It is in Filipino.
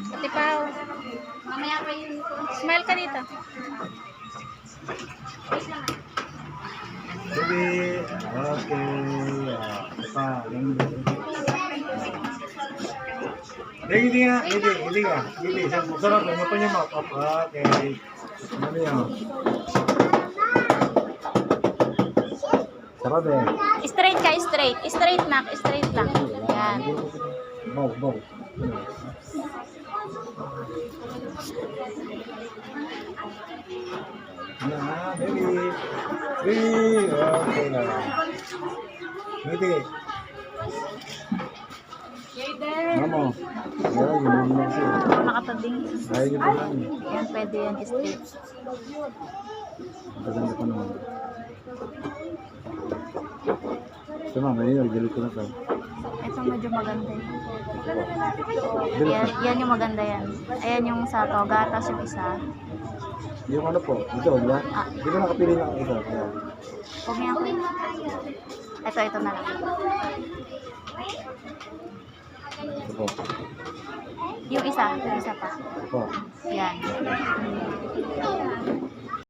Ate Pao. Mamaya pa yun. Smile ka dito. Sige. Okay. Hindi nga. Hindi ka. Hindi. Sarap. Ano pa niya map? Okay. Ano yan? Sarap eh. Straight ka, straight. Straight nak, straight lang. Yan. Bow. Nah, baby. Okay na. Ngiti. Mamo. Ayaw, yun lang siya. Nakatabing. Ayaw yun lang. Yan, pwede yan, straight. Maganda pa naman. Ito na, may galit ko na ito. Ito medyo maganda yun. Yan yung maganda yan. Ayan yung sa to, gatas yung isa. Yung ano po, ito, yan. Di ba nakapili na ito? Ayan. Huwag niya ako. Ito na lang. Ito po. Yung isa pa. Ito po. Yan.